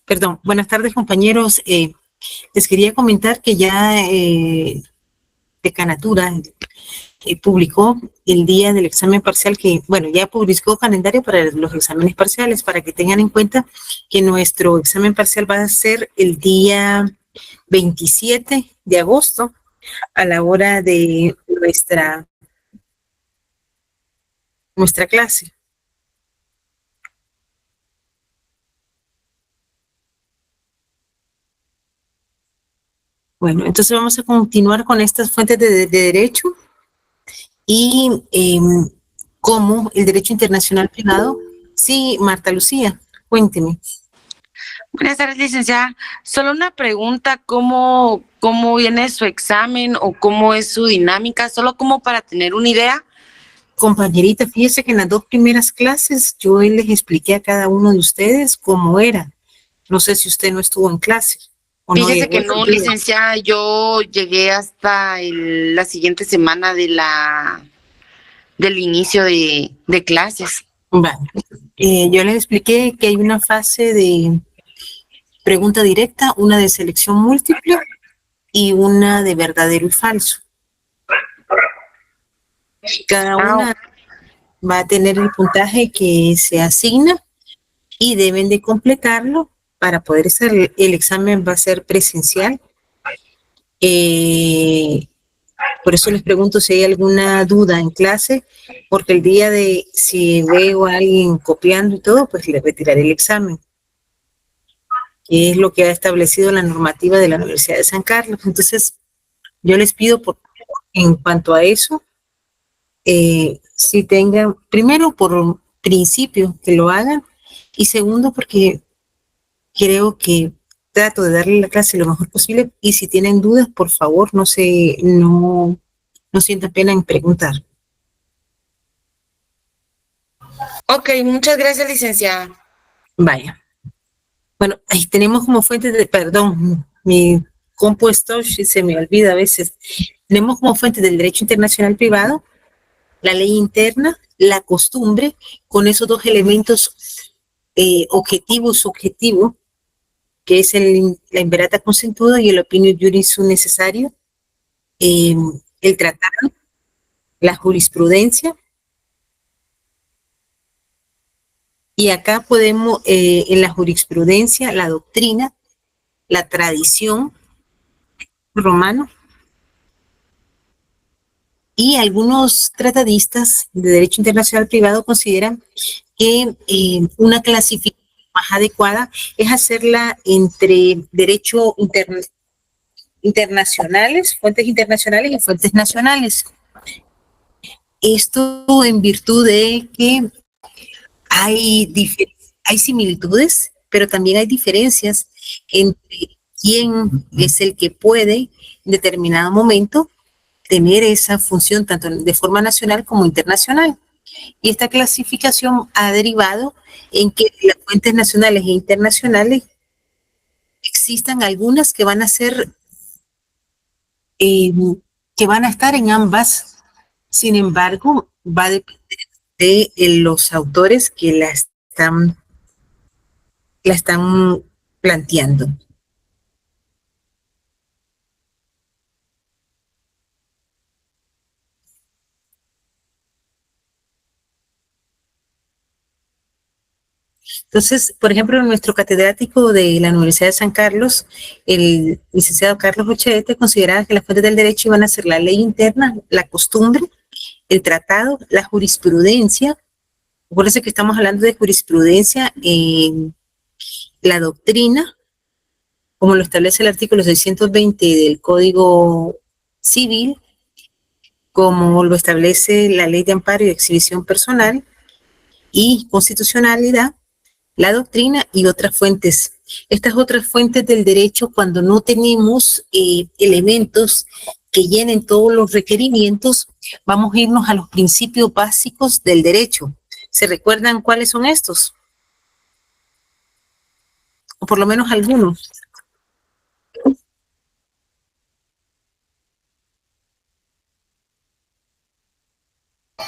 Perdón, buenas tardes compañeros. Les quería comentar que ya Decanatura publicó el día del examen parcial que, bueno, ya publicó calendario para los exámenes parciales para que tengan en cuenta que nuestro examen parcial va a ser el día 27 de agosto a la hora de nuestra clase. Bueno, entonces vamos a continuar con estas fuentes de derecho y cómo el derecho internacional privado. Sí, Marta Lucía, cuénteme. Buenas tardes, licenciada. Solo una pregunta, ¿cómo viene su examen o cómo es su dinámica? Solo como para tener una idea. Compañerita, fíjese que en las dos primeras clases yo les expliqué a cada uno de ustedes cómo era. No sé si usted no estuvo en clase o no Fíjese que llegó. no, licenciada, yo llegué hasta la siguiente semana del inicio de clases. Vale. Yo les expliqué que hay una fase de pregunta directa, una de selección múltiple y una de verdadero y falso. Cada una va a tener el puntaje que se asigna y deben de completarlo para poder hacer el examen. Va a ser presencial. Por eso les pregunto si hay alguna duda en clase, porque el día de si veo a alguien copiando y todo, pues le retiraré el examen, que es lo que ha establecido la normativa de la Universidad de San Carlos. Entonces, yo les pido en cuanto a eso, si tengan, primero por principio que lo hagan, y segundo porque creo que trato de darle la clase lo mejor posible, y si tienen dudas, por favor, no sientan pena en preguntar. Ok, muchas gracias, licenciada. Vaya. Bueno, ahí tenemos como fuentes perdón, mi compuesto se me olvida a veces. Tenemos como fuentes del derecho internacional privado, la ley interna, la costumbre, con esos dos elementos objetivo, que es la imperata consentuda y el opinio juris necesario, el tratado, la jurisprudencia. Y acá podemos, en la jurisprudencia, la doctrina, la tradición romano, y algunos tratadistas de derecho internacional privado consideran que una clasificación más adecuada es hacerla entre derecho internacionales, fuentes internacionales y fuentes nacionales. Esto en virtud de que hay similitudes, pero también hay diferencias entre quién es el que puede en determinado momento tener esa función tanto de forma nacional como internacional. Y esta clasificación ha derivado en que las fuentes nacionales e internacionales existan algunas que van a ser, que van a estar en ambas. Sin embargo, va a depender de los autores que la están planteando. Entonces, por ejemplo, nuestro catedrático de la Universidad de San Carlos, el licenciado Carlos Ochete, consideraba que las fuentes del derecho iban a ser la ley interna, la costumbre, el tratado, la jurisprudencia. Acuérdense que estamos hablando de jurisprudencia en la doctrina, como lo establece el artículo 620 del Código Civil, como lo establece la Ley de Amparo y Exhibición Personal, y constitucionalidad, la doctrina y otras fuentes. Estas otras fuentes del derecho, cuando no tenemos elementos que llenen todos los requerimientos, vamos a irnos a los principios básicos del derecho. ¿Se recuerdan cuáles son estos? O por lo menos algunos.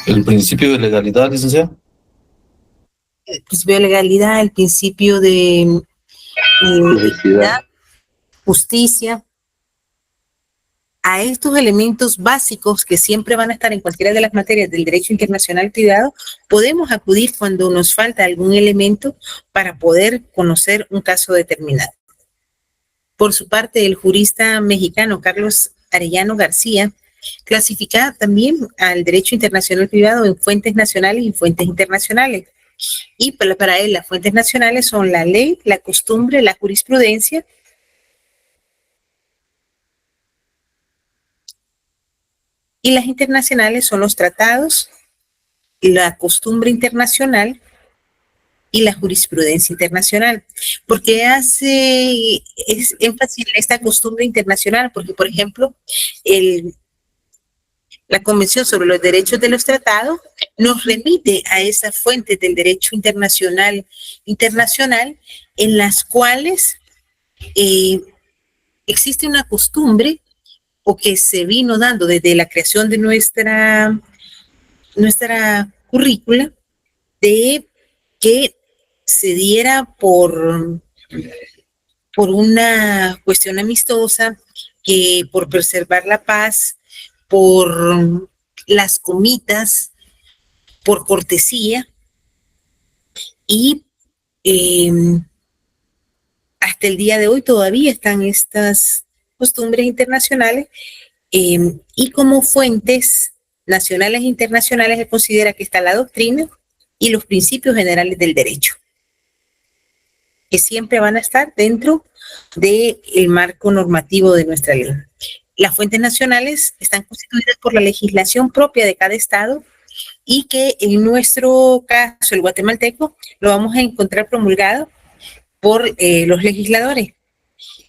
El principio de legalidad, licenciada. El principio de legalidad, el principio equidad, justicia, a estos elementos básicos que siempre van a estar en cualquiera de las materias del derecho internacional privado, podemos acudir cuando nos falta algún elemento para poder conocer un caso determinado. Por su parte, el jurista mexicano Carlos Arellano García clasifica también al derecho internacional privado en fuentes nacionales y fuentes internacionales. Y para él las fuentes nacionales son la ley, la costumbre, la jurisprudencia, y las internacionales son los tratados, la costumbre internacional y la jurisprudencia internacional. ¿Por qué hace énfasis en esta costumbre internacional? Porque, por ejemplo, la Convención sobre los Derechos de los Tratados nos remite a esas fuentes del derecho internacional en las cuales existe una costumbre o que se vino dando desde la creación de nuestra currícula, de que se diera por una cuestión amistosa, que por preservar la paz, por las comitas, por cortesía, y hasta el día de hoy todavía están estas costumbres internacionales, y como fuentes nacionales e internacionales se considera que está la doctrina y los principios generales del derecho, que siempre van a estar dentro del marco normativo de nuestra ley. Las fuentes nacionales están constituidas por la legislación propia de cada estado y que en nuestro caso, el guatemalteco, lo vamos a encontrar promulgado por los legisladores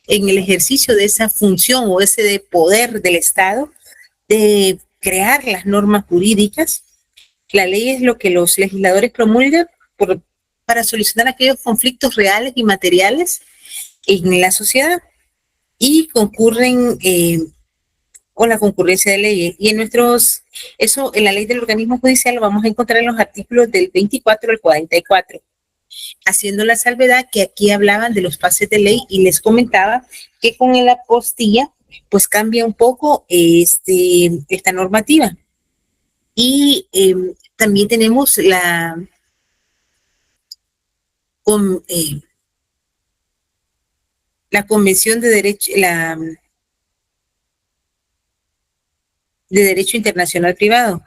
en el ejercicio de esa función o ese de poder del Estado de crear las normas jurídicas. La ley es lo que los legisladores promulgan para solucionar aquellos conflictos reales y materiales en la sociedad, y concurren con la concurrencia de leyes. Y eso en la ley del organismo judicial lo vamos a encontrar en los artículos del 24 al 44. Haciendo la salvedad que aquí hablaban de los pases de ley y les comentaba que con la apostilla pues cambia un poco esta normativa. Y también tenemos la Convención de Derecho Internacional Privado,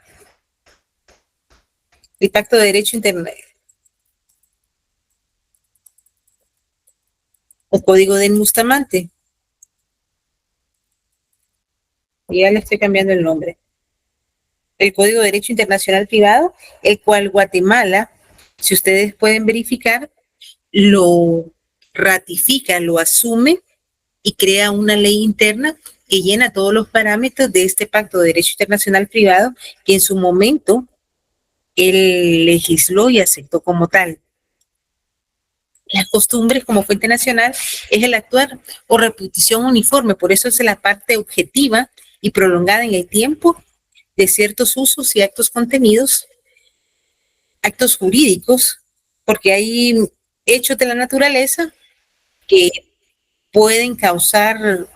el Pacto de Derecho Internacional, o Código del Bustamante. Ya le estoy cambiando el nombre. El Código de Derecho Internacional Privado, el cual Guatemala, si ustedes pueden verificar, lo ratifica, lo asume y crea una ley interna que llena todos los parámetros de este Pacto de Derecho Internacional Privado, que en su momento él legisló y aceptó como tal. Las costumbres como fuente nacional es el actuar o repetición uniforme, por eso es la parte objetiva y prolongada en el tiempo de ciertos usos y actos contenidos, actos jurídicos, porque hay hechos de la naturaleza que pueden causar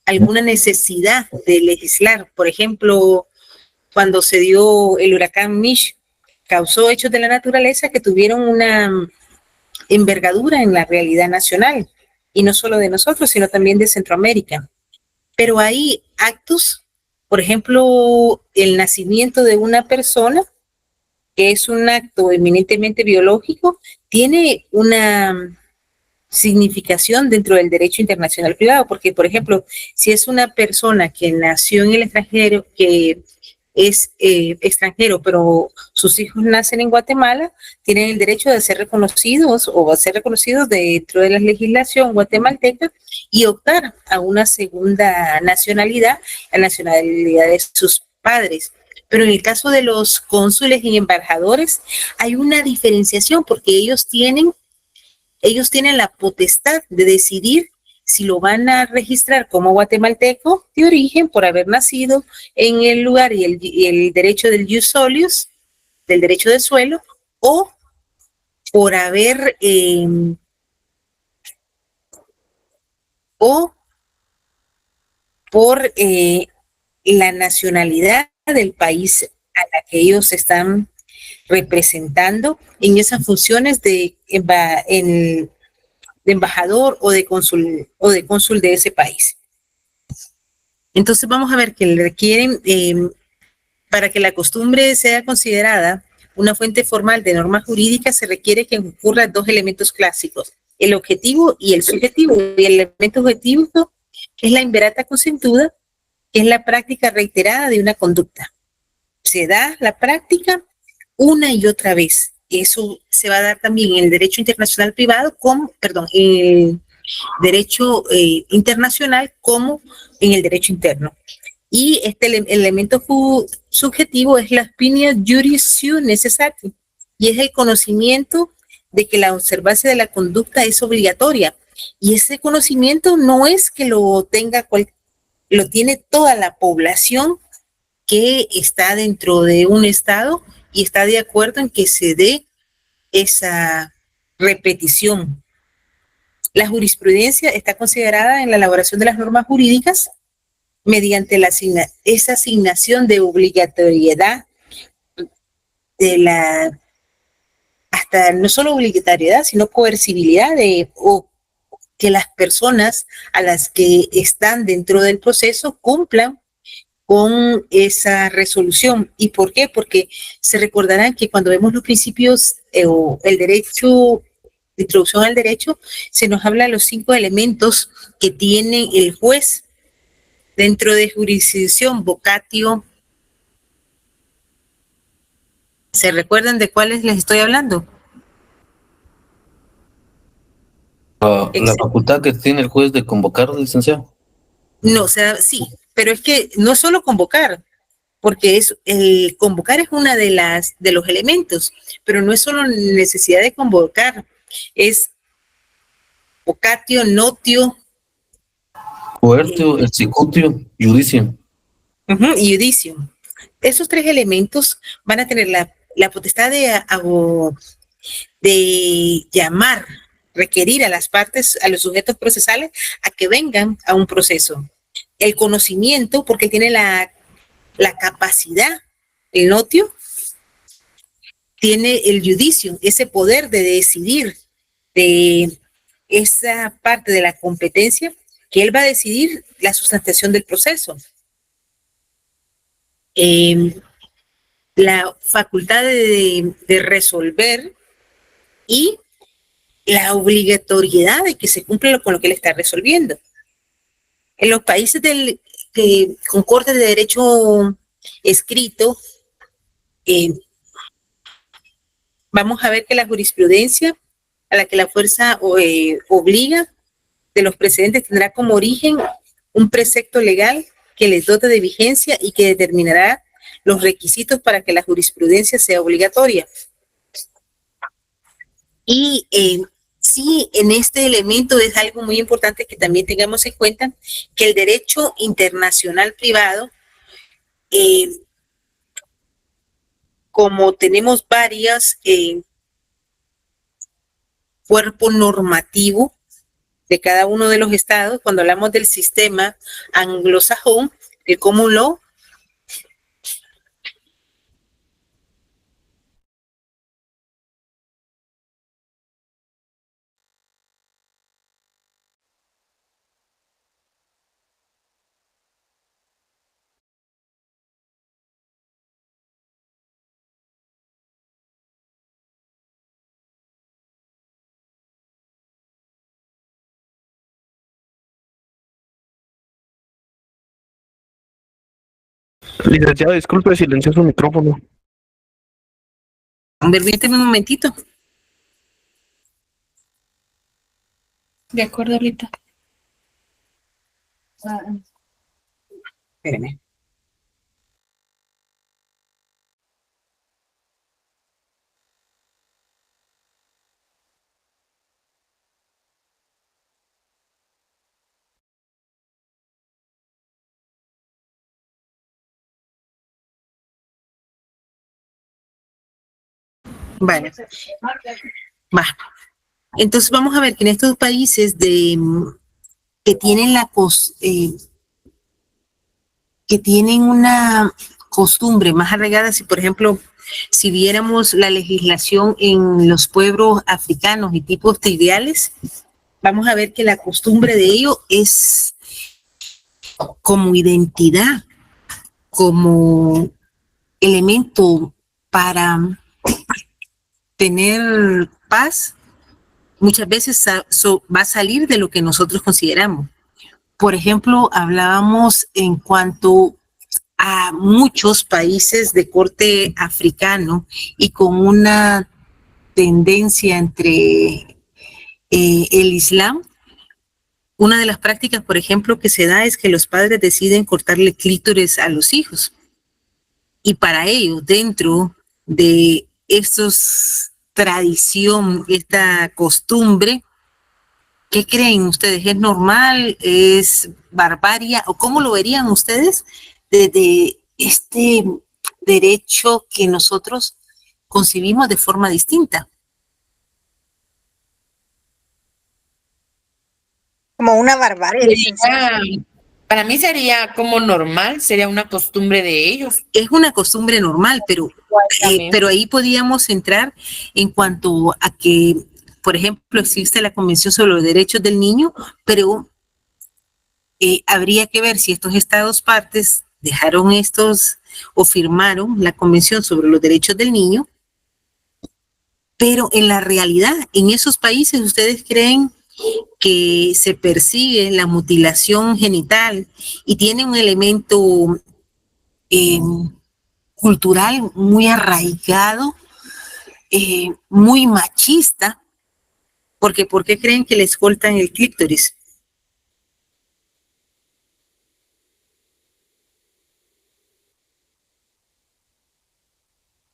alguna necesidad de legislar. Por ejemplo, cuando se dio el huracán Mitch, causó hechos de la naturaleza que tuvieron una envergadura en la realidad nacional, y no solo de nosotros, sino también de Centroamérica. Pero hay actos, por ejemplo, el nacimiento de una persona, que es un acto eminentemente biológico, tiene una significación dentro del derecho internacional privado, porque, por ejemplo, si es una persona que nació en el extranjero, que es extranjero, pero sus hijos nacen en Guatemala, tienen el derecho de ser reconocidos o a ser reconocidos dentro de la legislación guatemalteca y optar a una segunda nacionalidad, la nacionalidad de sus padres. Pero en el caso de los cónsules y embajadores hay una diferenciación, porque ellos tienen la potestad de decidir si lo van a registrar como guatemalteco de origen por haber nacido en el lugar y el derecho del jus solius, del derecho de suelo, o por haber o por la nacionalidad del país a la que ellos están representando en esas funciones de embajador o de cónsul de ese país. Entonces vamos a ver que le requieren, para que la costumbre sea considerada una fuente formal de normas jurídicas, se requiere que ocurran dos elementos clásicos, el objetivo y el subjetivo. Y el elemento objetivo es la inverata consentuda, que es la práctica reiterada de una conducta. Se da la práctica una y otra vez. Eso se va a dar también en el derecho internacional privado, en el derecho internacional como en el derecho interno. Y este elemento subjetivo es la opinión juris necessaria, y es el conocimiento de que la observancia de la conducta es obligatoria. Y ese conocimiento no es que lo tiene toda la población que está dentro de un estado y está de acuerdo en que se dé esa repetición. La jurisprudencia está considerada en la elaboración de las normas jurídicas mediante esa asignación de obligatoriedad hasta no solo obligatoriedad, sino coercibilidad o que las personas a las que están dentro del proceso cumplan con esa resolución. ¿Y por qué? Porque se recordarán que cuando vemos los principios o el derecho, de introducción al derecho, se nos habla de los 5 elementos que tiene el juez dentro de jurisdicción, vocatio. ¿Se recuerdan de cuáles les estoy hablando? La facultad que tiene el juez de convocar, licenciado. No, o sea, sí, pero es que no es solo convocar, porque el convocar es una de los elementos, pero no es solo necesidad de convocar, es vocatio, notio, Coertio, executio, judicio. y judicio. Esos 3 elementos van a tener la potestad de llamar, requerir a las partes, a los sujetos procesales, a que vengan a un proceso. El conocimiento, porque tiene la capacidad, el notio, tiene el judicio, ese poder de decidir, de esa parte de la competencia, que él va a decidir la sustanciación del proceso. La facultad de resolver y la obligatoriedad de que se cumpla con lo que él está resolviendo. En los países con cortes de derecho escrito, vamos a ver que la jurisprudencia a la que la fuerza obliga de los precedentes tendrá como origen un precepto legal que les dote de vigencia y que determinará los requisitos para que la jurisprudencia sea obligatoria. Y sí, en este elemento es algo muy importante que también tengamos en cuenta, que el derecho internacional privado, como tenemos varias cuerpo normativo de cada uno de los estados, cuando hablamos del sistema anglosajón, el common law, Licenciado, disculpe, silenció su micrófono. permíteme un momentito. De acuerdo, ahorita. Espérame. Vale. Bah. Entonces vamos a ver que en estos países que tienen que tienen una costumbre más arraigada, si por ejemplo, si viéramos la legislación en los pueblos africanos y tipos tribales, vamos a ver que la costumbre de ellos es como identidad, como elemento para tener paz, muchas veces va a salir de lo que nosotros consideramos. Por ejemplo, hablábamos en cuanto a muchos países de corte africano y con una tendencia entre el Islam. Una de las prácticas, por ejemplo, que se da es que los padres deciden cortarle clítoris a los hijos. Y para ellos, dentro de estos tradición, esta costumbre, ¿qué creen ustedes? ¿Es normal? ¿Es barbarie? ¿O cómo lo verían ustedes desde este derecho que nosotros concibimos de forma distinta? Como una barbarie. Para mí sería como normal, sería una costumbre de ellos. Es una costumbre normal, pero ahí podríamos entrar en cuanto a que, por ejemplo, existe la Convención sobre los Derechos del Niño, pero habría que ver si estos estados partes dejaron o firmaron la Convención sobre los Derechos del Niño, pero en la realidad, en esos países, ¿ustedes creen que se persigue la mutilación genital y tiene un elemento cultural muy arraigado, muy machista? Porque ¿por qué creen que les cortan el clítoris?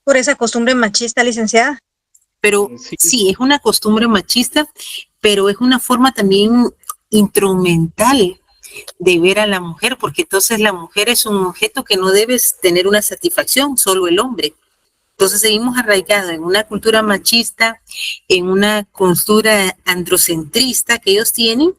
Por esa costumbre machista, licenciada. Pero sí, es una costumbre machista, pero es una forma también instrumental de ver a la mujer, porque entonces la mujer es un objeto que no debe tener una satisfacción, solo el hombre. Entonces seguimos arraigados en una cultura machista, en una cultura androcentrista que ellos tienen,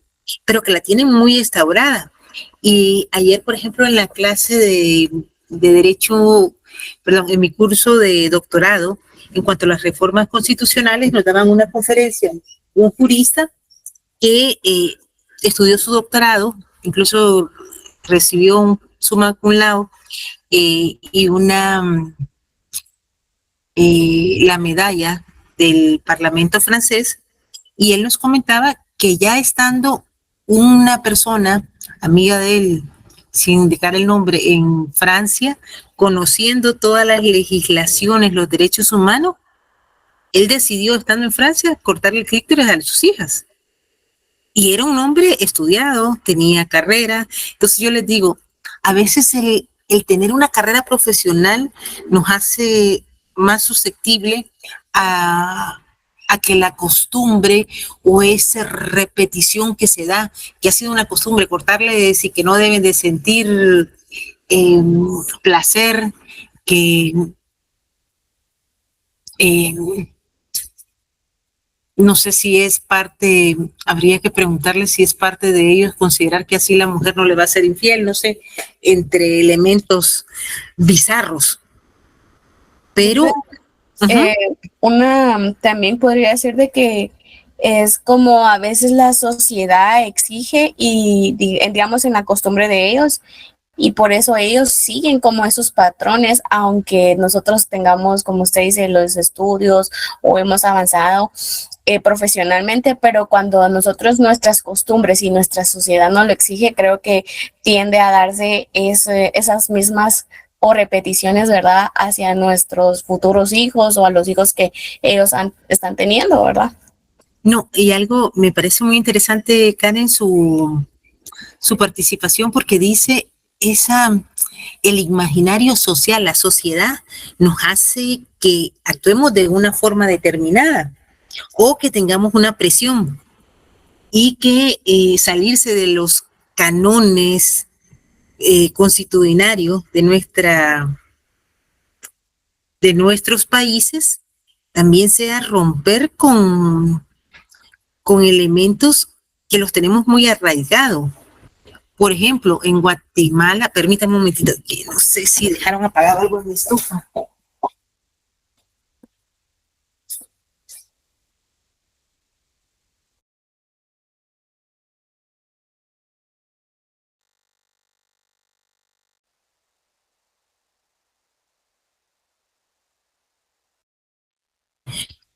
pero que la tienen muy instaurada. Y ayer, por ejemplo, en la clase de Derecho, perdón, en mi curso de doctorado, en cuanto a las reformas constitucionales, nos daban una conferencia, un jurista que estudió su doctorado, incluso recibió un summa cum laude y la medalla del Parlamento francés, y él nos comentaba que ya estando una persona, amiga de él, sin indicar el nombre, en Francia, conociendo todas las legislaciones, los derechos humanos, él decidió, estando en Francia, cortarle el clítoris a sus hijas. Y era un hombre estudiado, tenía carrera. Entonces yo les digo, a veces el tener una carrera profesional nos hace más susceptible a que la costumbre o esa repetición que se da, que ha sido una costumbre, cortarles y que no deben de sentir placer, que no sé si es parte, habría que preguntarle si es parte de ellos considerar que así la mujer no le va a ser infiel, no sé, entre elementos bizarros. Pero una también podría ser de que es como a veces la sociedad exige y digamos en la costumbre de ellos, y por eso ellos siguen como esos patrones, aunque nosotros tengamos, como usted dice, los estudios o hemos avanzado profesionalmente, pero cuando nosotros nuestras costumbres y nuestra sociedad nos lo exige, creo que tiende a darse esas mismas o repeticiones, ¿verdad?, hacia nuestros futuros hijos o a los hijos que ellos están teniendo, ¿verdad? No, y algo me parece muy interesante, Karen, su participación, porque dice el imaginario social, la sociedad nos hace que actuemos de una forma determinada o que tengamos una presión y que salirse de los cánones constitucionarios de nuestros países también sea romper con elementos que los tenemos muy arraigados. Por ejemplo, en Guatemala, permítame un momentito, que no sé si dejaron apagado algo en mi estufa.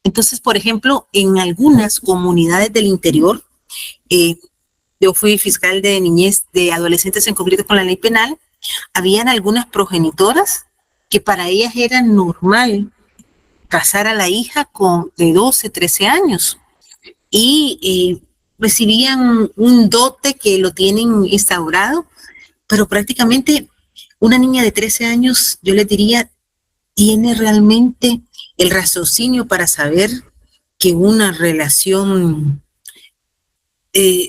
Entonces, por ejemplo, en algunas comunidades del interior, yo fui fiscal de niñez, de adolescentes en conflicto con la ley penal, habían algunas progenitoras que para ellas era normal casar a la hija de 12, 13 años y recibían un dote que lo tienen instaurado, pero prácticamente una niña de 13 años, yo les diría, tiene realmente el raciocinio para saber que una relación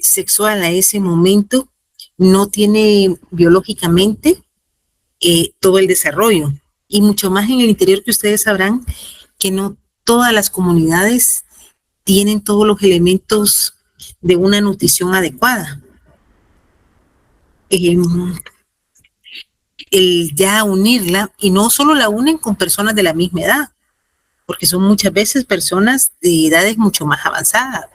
sexual a ese momento no tiene biológicamente todo el desarrollo. Y mucho más en el interior, que ustedes sabrán que no todas las comunidades tienen todos los elementos de una nutrición adecuada. El ya unirla, y no solo la unen con personas de la misma edad, porque son muchas veces personas de edades mucho más avanzadas.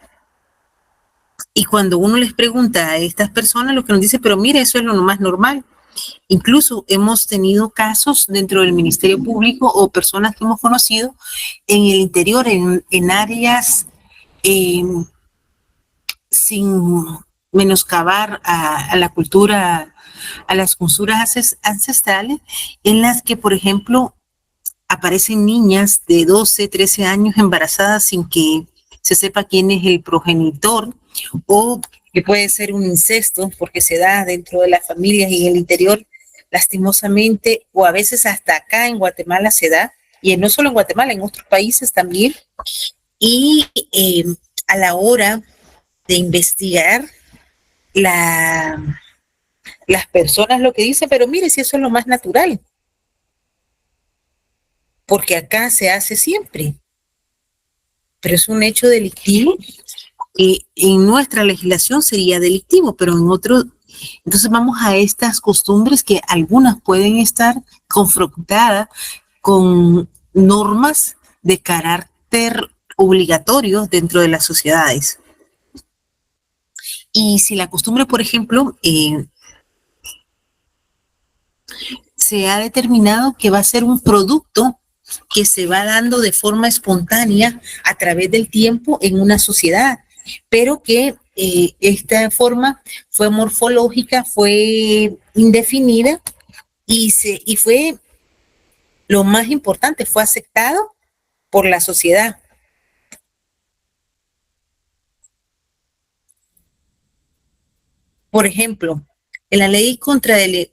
Y cuando uno les pregunta a estas personas, lo que nos dice, pero mire, eso es lo más normal. Incluso hemos tenido casos dentro del Ministerio Público o personas que hemos conocido en el interior, en áreas sin menoscabar a la cultura, a las culturas ancestrales, en las que, por ejemplo, aparecen niñas de 12, 13 años embarazadas sin que se sepa quién es el progenitor, o que puede ser un incesto porque se da dentro de las familias y en el interior, lastimosamente, o a veces hasta acá en Guatemala se da, y no solo en Guatemala, en otros países también. Y a la hora de investigar, las personas lo que dicen, pero mire, si eso es lo más natural, porque acá se hace siempre, pero es un hecho delictivo. En nuestra legislación sería delictivo, pero en otros, entonces vamos a estas costumbres que algunas pueden estar confrontadas con normas de carácter obligatorio dentro de las sociedades. Y si la costumbre, por ejemplo, se ha determinado que va a ser un producto que se va dando de forma espontánea a través del tiempo en una sociedad, pero que esta forma fue morfológica, fue indefinida y fue, lo más importante, fue aceptado por la sociedad. Por ejemplo, en la ley contra el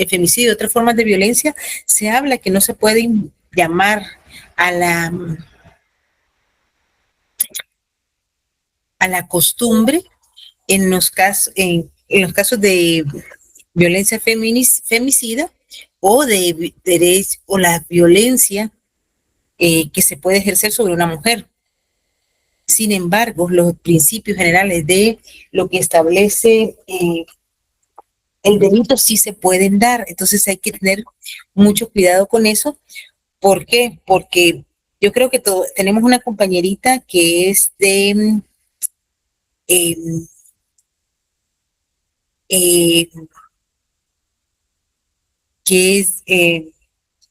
femicidio y otras formas de violencia se habla que no se puede llamar a la costumbre en los casos de violencia femicida o o la violencia que se puede ejercer sobre una mujer. Sin embargo, los principios generales de lo que establece el delito sí se pueden dar. Entonces hay que tener mucho cuidado con eso. ¿Por qué? Porque yo creo que tenemos una compañerita que es de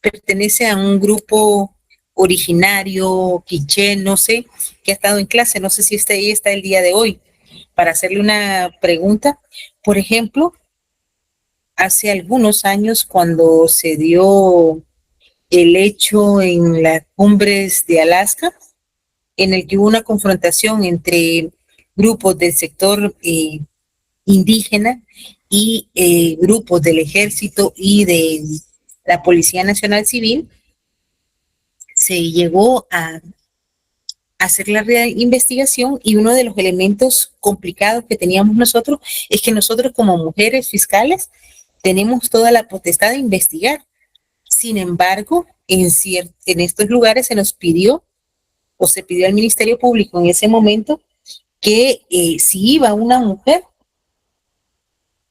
pertenece a un grupo originario, quiché, no sé, que ha estado en clase, no sé si ella está el día de hoy, para hacerle una pregunta. Por ejemplo, hace algunos años, cuando se dio el hecho en las cumbres de Alaska, en el que hubo una confrontación entre grupos del sector indígena y grupos del ejército y de la Policía Nacional Civil, se llegó a hacer la investigación, y uno de los elementos complicados que teníamos nosotros es que nosotros como mujeres fiscales tenemos toda la potestad de investigar. Sin embargo, en estos lugares se nos pidió o se pidió al Ministerio Público en ese momento que si iba una mujer,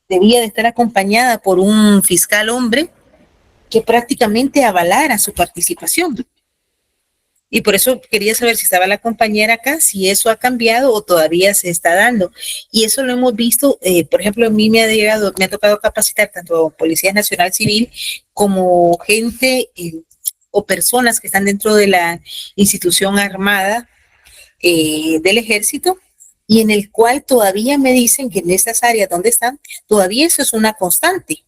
debía de estar acompañada por un fiscal hombre que prácticamente avalara su participación. Y por eso quería saber si estaba la compañera acá, si eso ha cambiado o todavía se está dando. Y eso lo hemos visto, por ejemplo, a mí me ha tocado capacitar tanto Policía Nacional Civil como gente o personas que están dentro de la institución armada del ejército, y en el cual todavía me dicen que en esas áreas donde están, todavía eso es una constante.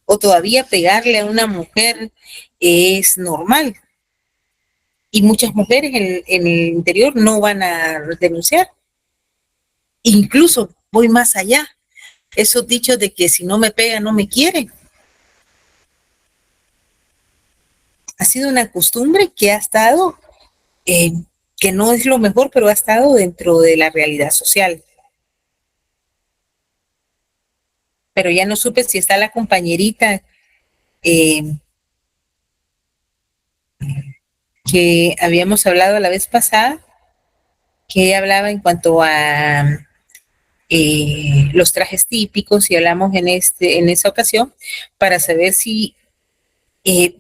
O todavía pegarle a una mujer es normal. Y muchas mujeres en el interior no van a denunciar. Incluso voy más allá. Esos dichos de que si no me pega, no me quiere. Ha sido una costumbre que ha estado, que no es lo mejor, pero ha estado dentro de la realidad social. Pero ya no supe si está la compañerita que habíamos hablado la vez pasada, que hablaba en cuanto a los trajes típicos, y hablamos en esa ocasión para saber si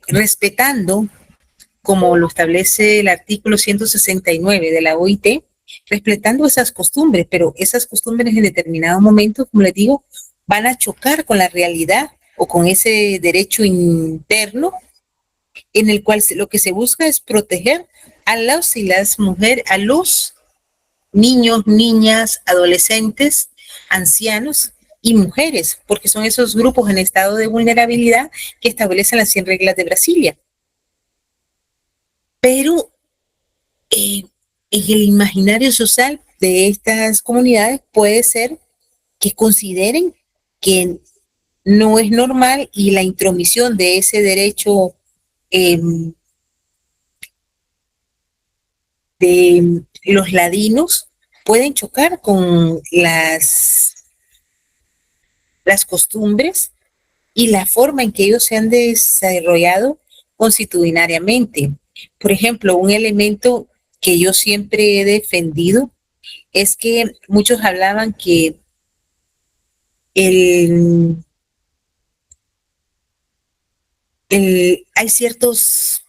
respetando, como lo establece el artículo 169 de la OIT, respetando esas costumbres, pero esas costumbres en determinado momento, como les digo, van a chocar con la realidad o con ese derecho interno en el cual lo que se busca es proteger a los y las mujeres, a los niños, niñas, adolescentes, ancianos y mujeres, porque son esos grupos en estado de vulnerabilidad que establecen las 100 reglas de Brasilia. Pero en el imaginario social de estas comunidades puede ser que consideren que no es normal, y la intromisión de ese derecho de los ladinos pueden chocar con las costumbres y la forma en que ellos se han desarrollado constitucionariamente. Por ejemplo, un elemento que yo siempre he defendido es que muchos hablaban que hay ciertos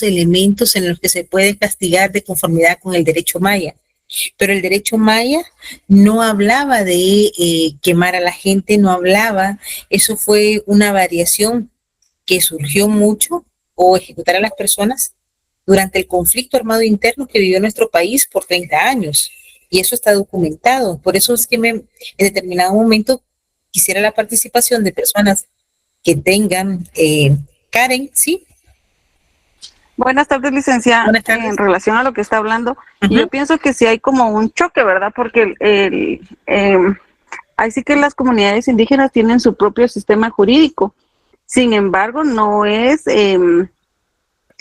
elementos en los que se puede castigar de conformidad con el derecho maya, pero el derecho maya no hablaba de quemar a la gente, no hablaba, eso fue una variación que surgió mucho, o ejecutar a las personas durante el conflicto armado interno que vivió nuestro país por 30 años, y eso está documentado. Por eso es que en determinado momento quisiera la participación de personas que tengan, Karen, ¿sí? Buenas tardes, licenciada. Buenas tardes. En relación a lo que está hablando, yo pienso que sí hay como un choque, ¿verdad? Porque ahí sí que las comunidades indígenas tienen su propio sistema jurídico. Sin embargo, no es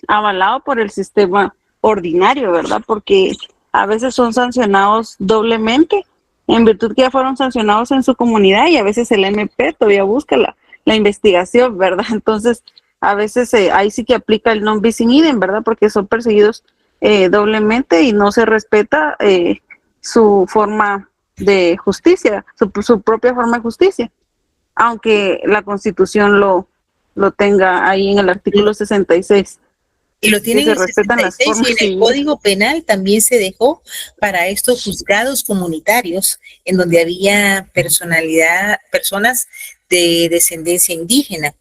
avalado por el sistema ordinario, ¿verdad? Porque a veces son sancionados doblemente, en virtud que ya fueron sancionados en su comunidad, y a veces el MP todavía busca la investigación, ¿verdad? Entonces, a veces ahí sí que aplica el non bis in idem, ¿verdad? Porque son perseguidos doblemente y no se respeta su forma de justicia, su propia forma de justicia, aunque la Constitución lo tenga ahí en el artículo 66. Y lo tienen en el 66, y en el Código Penal también se dejó para estos juzgados comunitarios, en donde había personas de descendencia indígena.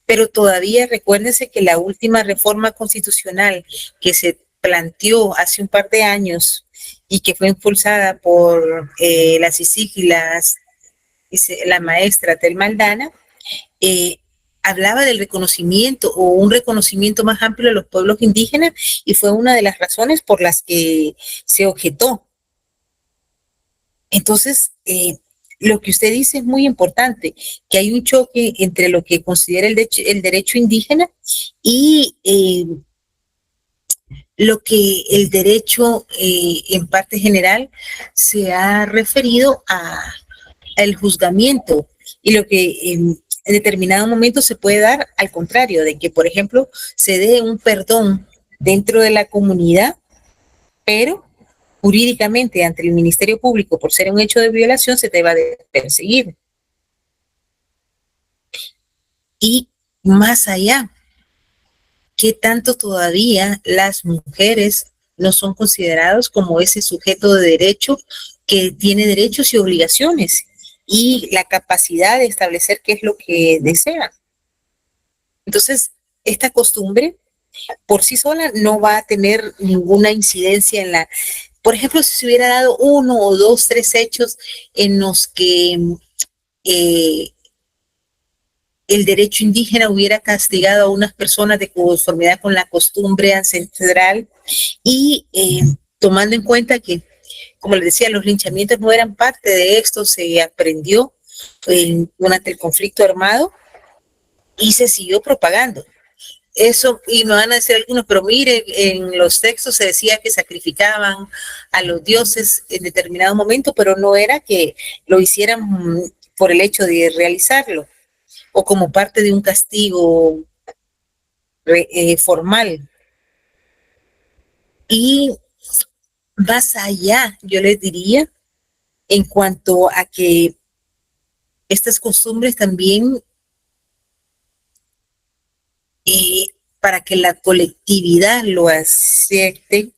Pero todavía recuérdense que la última reforma constitucional que se planteó hace un par de años y que fue impulsada por la CICIG y la maestra Telma Aldana, hablaba del reconocimiento, o un reconocimiento más amplio de los pueblos indígenas, y fue una de las razones por las que se objetó. Entonces, lo que usted dice es muy importante, que hay un choque entre lo que considera el derecho indígena y lo que el derecho en parte general se ha referido al juzgamiento, y lo que en determinado momento se puede dar al contrario, de que, por ejemplo, se dé un perdón dentro de la comunidad, pero jurídicamente ante el Ministerio Público por ser un hecho de violación se te va a perseguir. Y más allá, ¿qué tanto todavía las mujeres no son consideradas como ese sujeto de derecho que tiene derechos y obligaciones y la capacidad de establecer qué es lo que desea? Entonces, esta costumbre por sí sola no va a tener ninguna incidencia en la... Por ejemplo, si se hubiera dado 1 o 2, 3 hechos en los que el derecho indígena hubiera castigado a unas personas de conformidad con la costumbre ancestral y tomando en cuenta que, como les decía, los linchamientos no eran parte de esto, se aprendió durante el conflicto armado y se siguió propagando. Eso, y me van a decir algunos, pero mire, en los textos se decía que sacrificaban a los dioses en determinado momento, pero no era que lo hicieran por el hecho de realizarlo o como parte de un castigo formal. Y más allá, yo les diría, en cuanto a que estas costumbres también para que la colectividad lo acepte,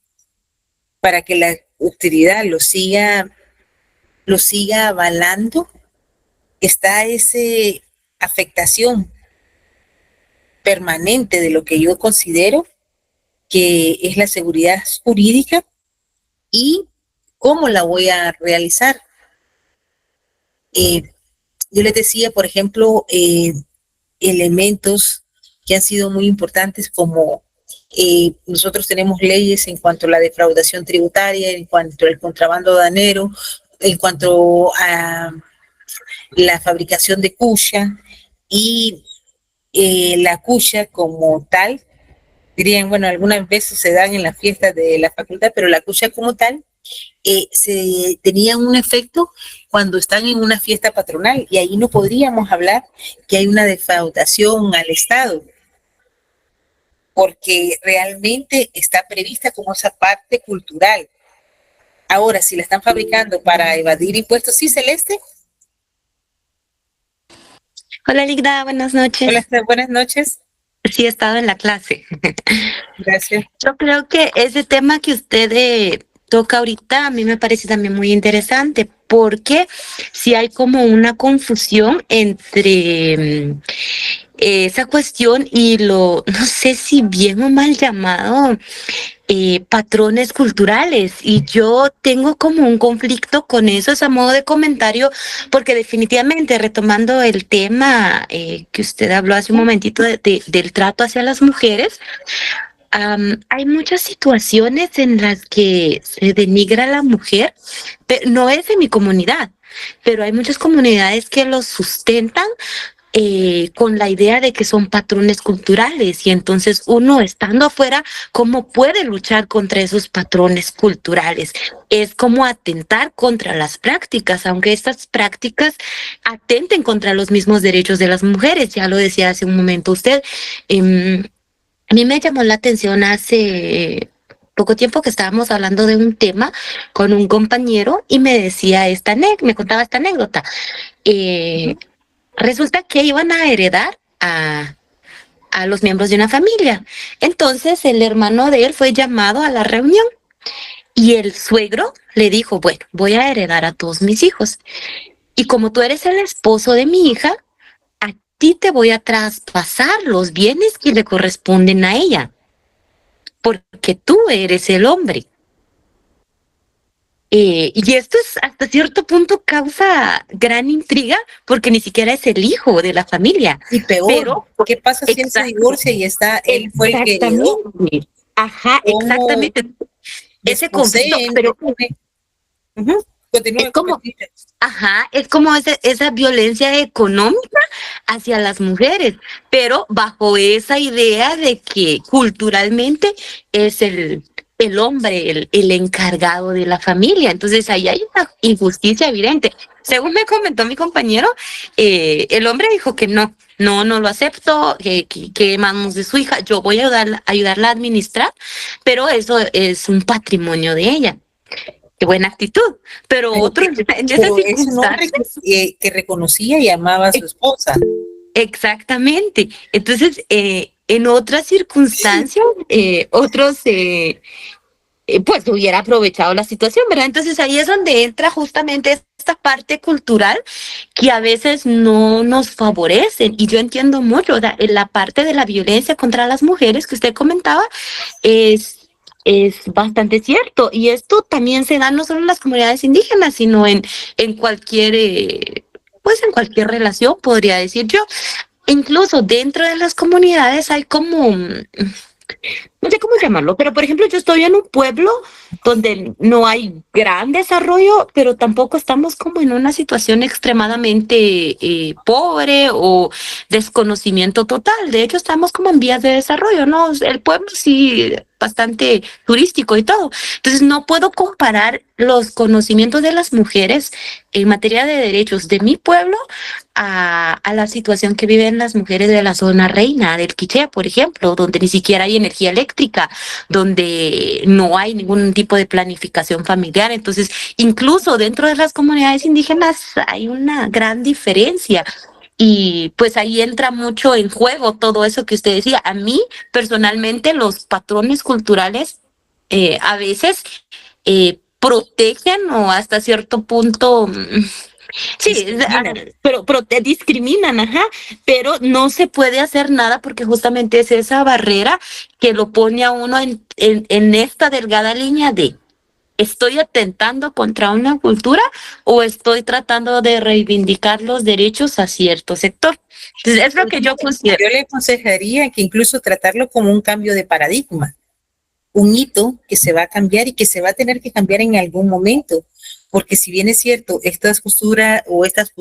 para que la utilidad lo siga avalando, está esa afectación permanente de lo que yo considero que es la seguridad jurídica y cómo la voy a realizar. Yo les decía, por ejemplo, elementos que han sido muy importantes como nosotros tenemos leyes en cuanto a la defraudación tributaria, en cuanto al contrabando aduanero, en cuanto a la fabricación de cuya y la cuya como tal, dirían, bueno, algunas veces se dan en las fiestas de la facultad, pero la cuya como tal se tenía un efecto cuando están en una fiesta patronal y ahí no podríamos hablar que hay una defraudación al Estado, porque realmente está prevista como esa parte cultural. Ahora, si la están fabricando para evadir impuestos, ¿sí, Celeste? Hola, Ligda, buenas noches. Hola, buenas noches. Sí, he estado en la clase. Gracias. Yo creo que ese tema que usted toca ahorita a mí me parece también muy interesante, porque si hay como una confusión entre esa cuestión y no sé si bien o mal llamado, patrones culturales, y yo tengo como un conflicto con eso, es a modo de comentario, porque definitivamente retomando el tema que usted habló hace un momentito del trato hacia las mujeres, hay muchas situaciones en las que se denigra a la mujer, pero no es de mi comunidad, pero hay muchas comunidades que lo sustentan con la idea de que son patrones culturales, y entonces uno estando afuera, ¿cómo puede luchar contra esos patrones culturales? Es como atentar contra las prácticas, aunque estas prácticas atenten contra los mismos derechos de las mujeres, ya lo decía hace un momento usted. A mí me llamó la atención hace poco tiempo que estábamos hablando de un tema con un compañero y me decía me contaba esta anécdota. Resulta que iban a heredar a los miembros de una familia. Entonces el hermano de él fue llamado a la reunión y el suegro le dijo, bueno, voy a heredar a todos mis hijos. Y como tú eres el esposo de mi hija, a ti te voy a traspasar los bienes que le corresponden a ella, porque tú eres el hombre. Y esto es hasta cierto punto causa gran intriga porque ni siquiera es el hijo de la familia. Y peor, pero, ¿qué pasa si él se divorcia y él fue el que heredó? Ajá, exactamente. Ese conflicto, pero Continúa, es como, es como esa violencia económica hacia las mujeres, pero bajo esa idea de que culturalmente es el el hombre el encargado de la familia. Entonces ahí hay una injusticia evidente. Según me comentó mi compañero, el hombre dijo que no lo acepto, que manos de su hija, yo voy a ayudarla a administrar, pero eso es un patrimonio de ella. Qué buena actitud. Pero otro en esas Pero es un hombre circunstancias. que reconocía y amaba a su esposa. Exactamente. Entonces, en otras circunstancias, otros pues hubiera aprovechado la situación, ¿verdad? Entonces ahí es donde entra justamente esta parte cultural que a veces no nos favorecen. Y yo entiendo mucho, o sea, en la parte de la violencia contra las mujeres que usted comentaba es bastante cierto. Y esto también se da no solo en las comunidades indígenas, sino en cualquier, pues en cualquier relación, podría decir yo. Incluso dentro de las comunidades hay como, no sé cómo llamarlo, pero por ejemplo yo estoy en un pueblo donde no hay gran desarrollo, pero tampoco estamos como en una situación extremadamente pobre o desconocimiento total. De hecho, estamos como en vías de desarrollo, ¿no? El pueblo sí, bastante turístico y todo. Entonces, no puedo comparar los conocimientos de las mujeres en materia de derechos de mi pueblo a la situación que viven las mujeres de la zona reina, del Quiché, por ejemplo, donde ni siquiera hay energía eléctrica, donde no hay ningún tipo de planificación familiar. Entonces, incluso dentro de las comunidades indígenas hay una gran diferencia. Y pues ahí entra mucho en juego todo eso que usted decía. A mí, personalmente, los patrones culturales a veces protegen o hasta cierto punto... Sí, pero te discriminan, ajá, pero no se puede hacer nada porque justamente es esa barrera que lo pone a uno en esta delgada línea de ¿estoy atentando contra una cultura o estoy tratando de reivindicar los derechos a cierto sector? Entonces, es lo que yo considero. Yo le aconsejaría que incluso tratarlo como un cambio de paradigma, un hito que se va a cambiar y que se va a tener que cambiar en algún momento. Porque si bien es cierto, estas posturas o estos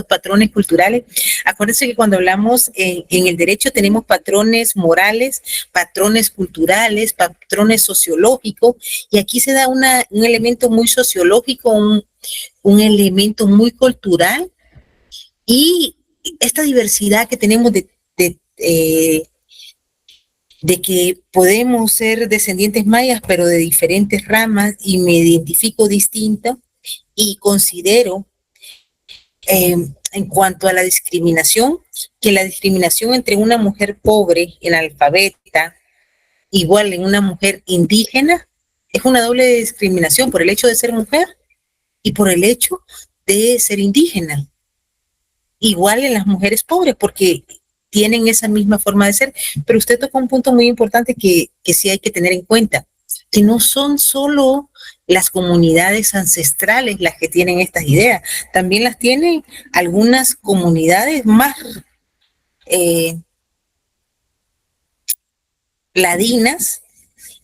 patrones culturales, acuérdense que cuando hablamos en el derecho tenemos patrones morales, patrones culturales, patrones sociológicos, y aquí se da un elemento muy sociológico, un elemento muy cultural, y esta diversidad que tenemos de que podemos ser descendientes mayas, pero de diferentes ramas, y me identifico distinta y considero, en cuanto a la discriminación, que la discriminación entre una mujer pobre, analfabeta, igual en una mujer indígena, es una doble discriminación por el hecho de ser mujer y por el hecho de ser indígena. Igual en las mujeres pobres, porque tienen esa misma forma de ser, pero usted tocó un punto muy importante que sí hay que tener en cuenta, que no son solo las comunidades ancestrales las que tienen estas ideas, también las tienen algunas comunidades más ladinas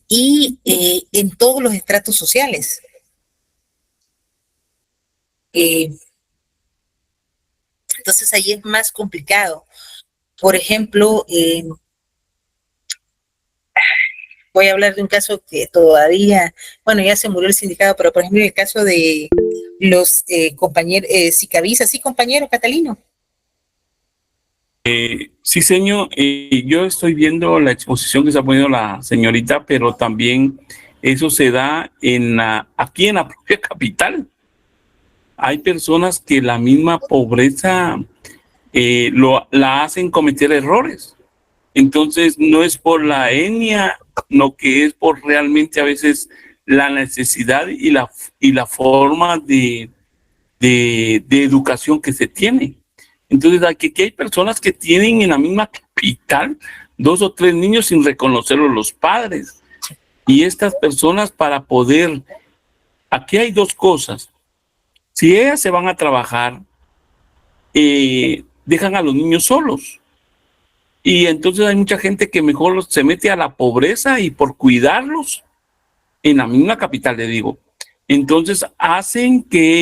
y en todos los estratos sociales. Entonces ahí es más complicado. Por ejemplo, voy a hablar de un caso que todavía, bueno, ya se murió el sindicato, pero por ejemplo el caso de los compañeros, Sicavisa, sí, compañero Catalino. Sí, señor, yo estoy viendo la exposición que está poniendo la señorita, pero también eso se da aquí en la propia capital. Hay personas que la misma pobreza la hacen cometer errores. Entonces, no es por la etnia, no, que es por realmente a veces la necesidad y la forma de educación que se tiene. Entonces, aquí hay personas que tienen en la misma capital 2 o 3 niños sin reconocerlos los padres. Y estas personas, para poder, aquí hay 2 cosas. Si ellas se van a trabajar, dejan a los niños solos. Y entonces hay mucha gente que mejor se mete a la pobreza y por cuidarlos, en la misma capital, le digo. Entonces hacen que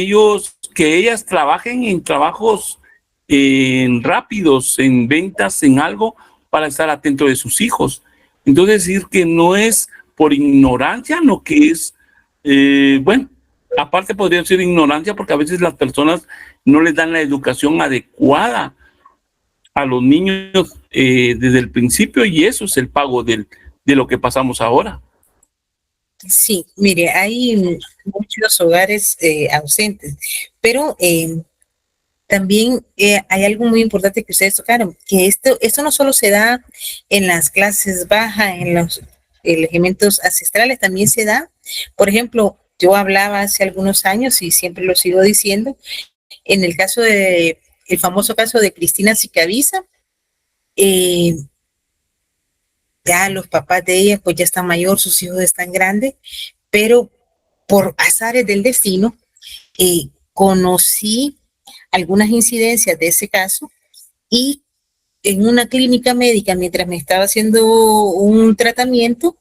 ellas trabajen en trabajos rápidos, en ventas, en algo, para estar atento de sus hijos. Entonces decir que no es por ignorancia, lo que es, bueno, aparte podría ser ignorancia porque a veces las personas no les dan la educación adecuada a los niños desde el principio, y eso es el pago de lo que pasamos ahora. Sí, mire, hay muchos hogares ausentes, pero también hay algo muy importante que ustedes tocaron, que esto no solo se da en las clases bajas, en los elementos ancestrales, también se da, por ejemplo, yo hablaba hace algunos años y siempre lo sigo diciendo, en el caso el famoso caso de Cristina Sicavisa, ya los papás de ella pues ya están mayores, sus hijos están grandes, pero por azares del destino conocí algunas incidencias de ese caso, y en una clínica médica, mientras me estaba haciendo un tratamiento,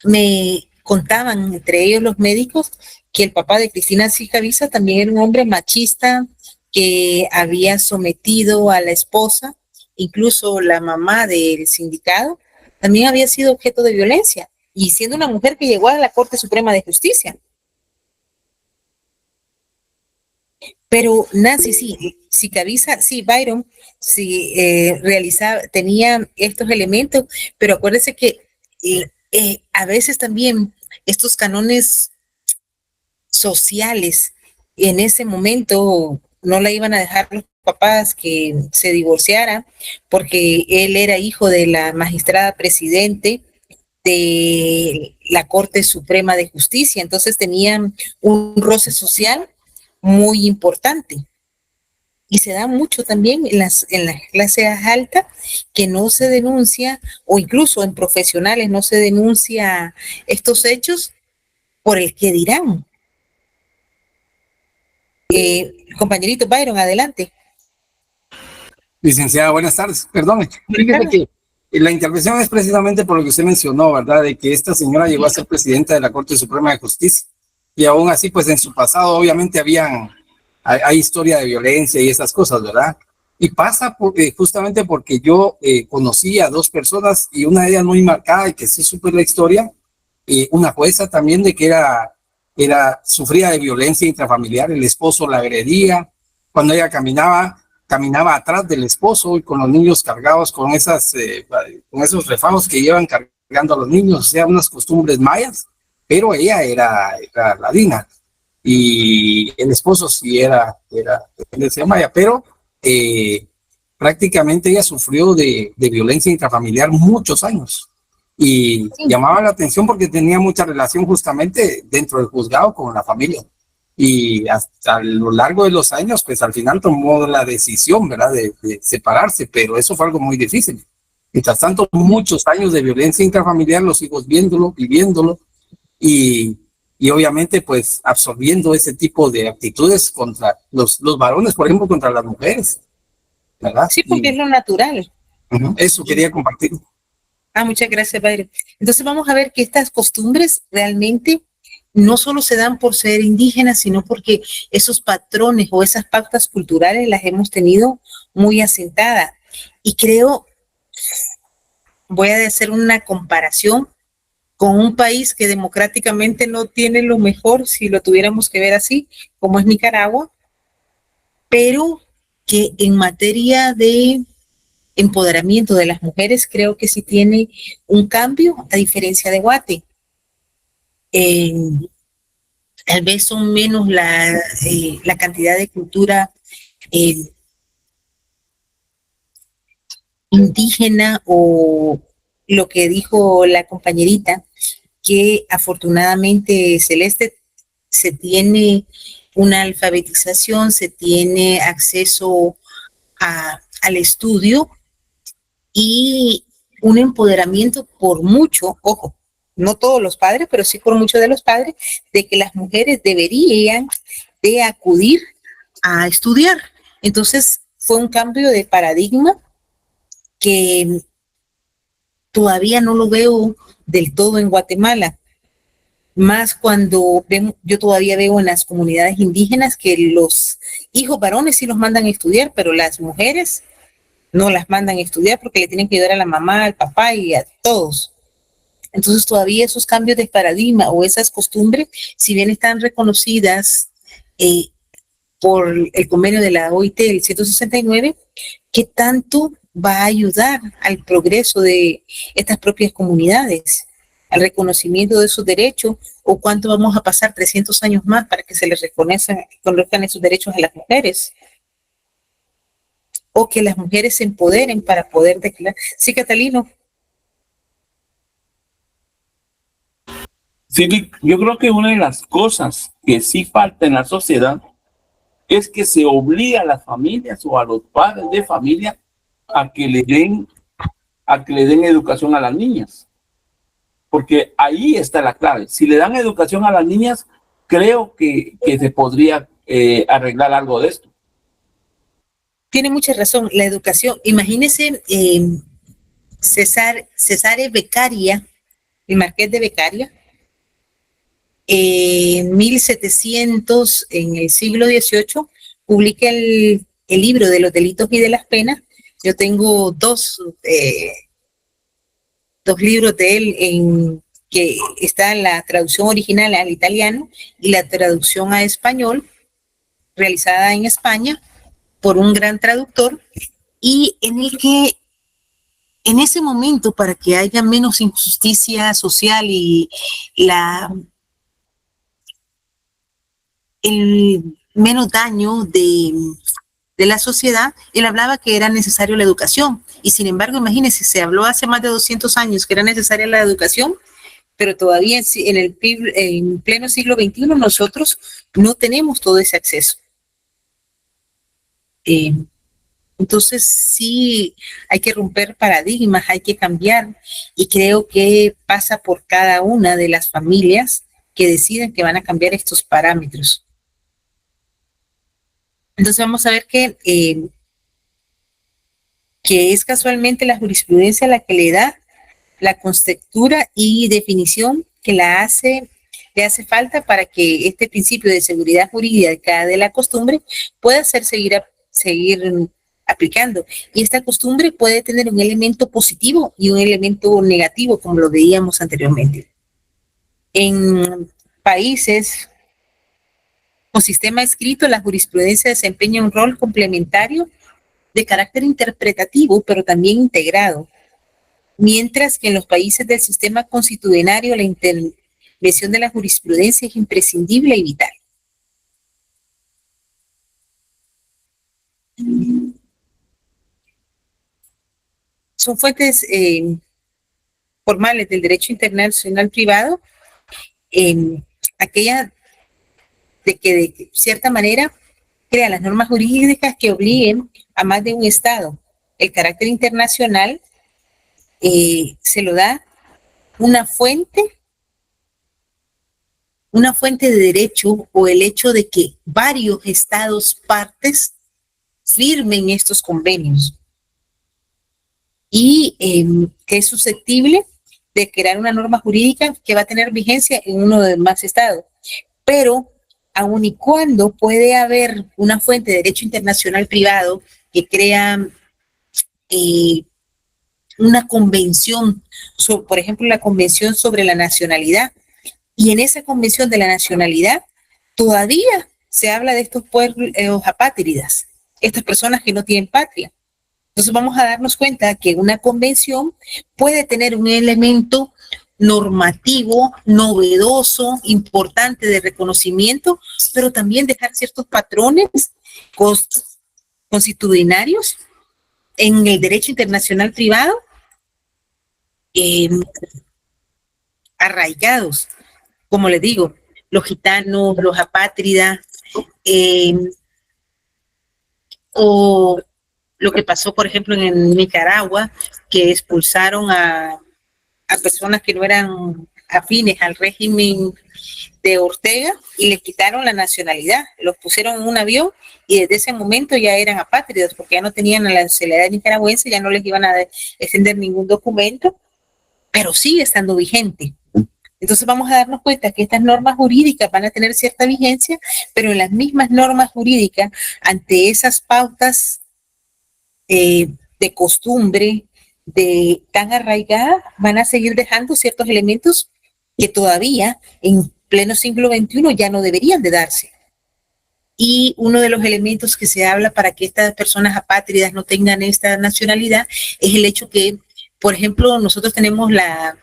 me contaban entre ellos los médicos que el papá de Cristina Sicavisa también era un hombre machista que había sometido a la esposa, incluso la mamá del sindicado también había sido objeto de violencia, y siendo una mujer que llegó a la Corte Suprema de Justicia. Pero Nancy, sí, Sicavisa, sí, Byron, sí, tenía estos elementos, pero acuérdese que a veces también estos cánones sociales en ese momento no la iban a dejar los papás que se divorciara, porque él era hijo de la magistrada presidente de la Corte Suprema de Justicia, entonces tenían un roce social muy importante. Y se da mucho también en las clases altas, que no se denuncia, o incluso en profesionales no se denuncia estos hechos por el que dirán. Compañerito Byron, adelante. Licenciada, buenas tardes. Perdone, fíjese que la intervención es precisamente por lo que usted mencionó, ¿verdad? De que esta señora llegó a ser presidenta de la Corte Suprema de Justicia, y aún así, pues en su pasado obviamente hay historia de violencia y esas cosas, ¿verdad? Y pasa justamente porque yo conocí a dos personas, y una de ellas muy marcada y que sí supe la historia, una jueza también, de que sufría de violencia intrafamiliar, el esposo la agredía, cuando ella caminaba atrás del esposo y con los niños cargados con esos refajos que llevan cargando a los niños, o sea, unas costumbres mayas, pero ella era ladina, y el esposo sí era maya, pero prácticamente ella sufrió de violencia intrafamiliar muchos años, y llamaba la atención porque tenía mucha relación justamente dentro del juzgado con la familia, y hasta a lo largo de los años, pues al final tomó la decisión, ¿verdad?, de separarse, pero eso fue algo muy difícil. Mientras tanto, muchos años de violencia intrafamiliar, los hijos viéndolo, viviéndolo, y obviamente pues absorbiendo ese tipo de actitudes contra los varones, por ejemplo, contra las mujeres, ¿verdad? Sí, porque es lo natural. Eso quería compartir. Muchas gracias, Byron. Entonces vamos a ver que estas costumbres realmente no solo se dan por ser indígenas, sino porque esos patrones o esas pautas culturales las hemos tenido muy asentadas. Y creo, voy a hacer una comparación con un país que democráticamente no tiene lo mejor, si lo tuviéramos que ver así, como es Nicaragua, pero que en materia de empoderamiento de las mujeres creo que sí tiene un cambio, a diferencia de Guate. Tal vez son menos la cantidad de cultura indígena, o lo que dijo la compañerita, que afortunadamente, Celeste, se tiene una alfabetización, se tiene acceso al estudio y un empoderamiento por mucho, ojo, no todos los padres, pero sí por muchos de los padres, de que las mujeres deberían de acudir a estudiar. Entonces fue un cambio de paradigma que todavía no lo veo del todo en Guatemala, más cuando yo todavía veo en las comunidades indígenas que los hijos varones sí los mandan a estudiar, pero las mujeres no las mandan a estudiar porque le tienen que ayudar a la mamá, al papá y a todos. Entonces todavía esos cambios de paradigma o esas costumbres, si bien están reconocidas por el convenio de la OIT, el 169, ¿qué tanto va a ayudar al progreso de estas propias comunidades, al reconocimiento de sus derechos, o cuánto vamos a pasar 300 años más para que se les reconozcan esos derechos a las mujeres? O que las mujeres se empoderen para poder declarar. Sí, Catalino. Sí, yo creo que una de las cosas que sí falta en la sociedad es que se obliga a las familias o a los padres de familia a que le den educación a las niñas. Porque ahí está la clave. Si le dan educación a las niñas, creo que se podría arreglar algo de esto. Tiene mucha razón. La educación, imagínese Cesare Beccaria, el marqués de Beccaria, en 1700, en el siglo XVIII, publica el libro de los delitos y de las penas. Yo tengo dos libros de él, que está en la traducción original al italiano y la traducción a español, realizada en España por un gran traductor, y en el que en ese momento, para que haya menos injusticia social y el menos daño de la sociedad, él hablaba que era necesario la educación. Y sin embargo, imagínense, se habló hace más de 200 años que era necesaria la educación, pero todavía en pleno siglo XXI nosotros no tenemos todo ese acceso. Entonces sí hay que romper paradigmas, hay que cambiar, y creo que pasa por cada una de las familias que deciden que van a cambiar estos parámetros. Entonces vamos a ver que es casualmente la jurisprudencia la que le da la conceptura y definición que le hace falta para que este principio de seguridad jurídica de la costumbre pueda seguir aplicando. Y esta costumbre puede tener un elemento positivo y un elemento negativo, como lo veíamos anteriormente. En países con sistema escrito, la jurisprudencia desempeña un rol complementario de carácter interpretativo, pero también integrado, mientras que en los países del sistema constitucionario la intervención de la jurisprudencia es imprescindible y vital. Son fuentes formales del derecho internacional privado, aquella de que de cierta manera crea las normas jurídicas que obliguen a más de un Estado. El carácter internacional se lo da una fuente de derecho, o el hecho de que varios Estados partes firmen estos convenios, y que es susceptible de crear una norma jurídica que va a tener vigencia en uno de más estados. Pero aun y cuando puede haber una fuente de derecho internacional privado que crea una convención, por ejemplo, la Convención sobre la Nacionalidad, y en esa Convención de la Nacionalidad todavía se habla de estos pueblos apátridas, estas personas que no tienen patria. Entonces vamos a darnos cuenta que una convención puede tener un elemento normativo, novedoso, importante de reconocimiento, pero también dejar ciertos patrones constitucionarios en el derecho internacional privado arraigados, como les digo, los gitanos, los apátridas, o lo que pasó, por ejemplo, en Nicaragua, que expulsaron a personas que no eran afines al régimen de Ortega y les quitaron la nacionalidad, los pusieron en un avión y desde ese momento ya eran apátridas porque ya no tenían la nacionalidad nicaragüense, ya no les iban a extender ningún documento, pero sigue estando vigente. Entonces vamos a darnos cuenta que estas normas jurídicas van a tener cierta vigencia, pero en las mismas normas jurídicas, ante esas pautas de costumbre, de tan arraigada, van a seguir dejando ciertos elementos que todavía en pleno siglo XXI ya no deberían de darse. Y uno de los elementos que se habla para que estas personas apátridas no tengan esta nacionalidad es el hecho que, por ejemplo, nosotros tenemos la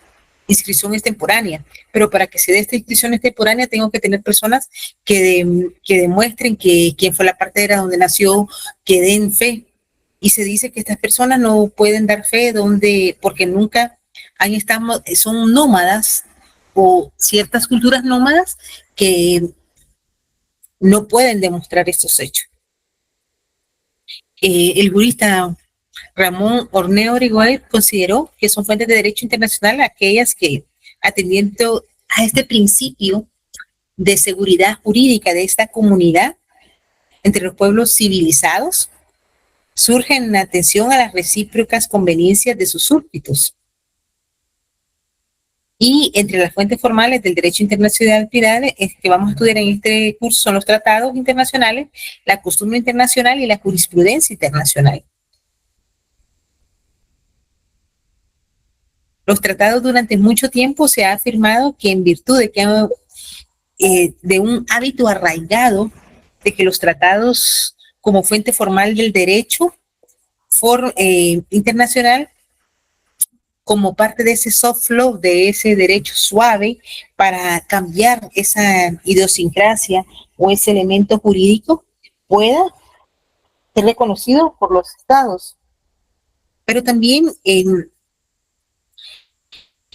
inscripción extemporánea, pero para que se dé esta inscripción extemporánea tengo que tener personas que demuestren que quién fue la partera, dónde nació, que den fe. Y se dice que estas personas no pueden dar fe porque nunca han estado, son nómadas o ciertas culturas nómadas que no pueden demostrar estos hechos. El jurista Ramón Orneo Orihuela consideró que son fuentes de derecho internacional aquellas que, atendiendo a este principio de seguridad jurídica de esta comunidad entre los pueblos civilizados, surgen en atención a las recíprocas conveniencias de sus súbditos. Y entre las fuentes formales del derecho internacional que vamos a estudiar en este curso son los tratados internacionales, la costumbre internacional y la jurisprudencia internacional. Los tratados durante mucho tiempo se ha afirmado que en virtud de un hábito arraigado de que los tratados como fuente formal del derecho internacional, como parte de ese soft law, de ese derecho suave, para cambiar esa idiosincrasia o ese elemento jurídico, pueda ser reconocido por los estados. Pero también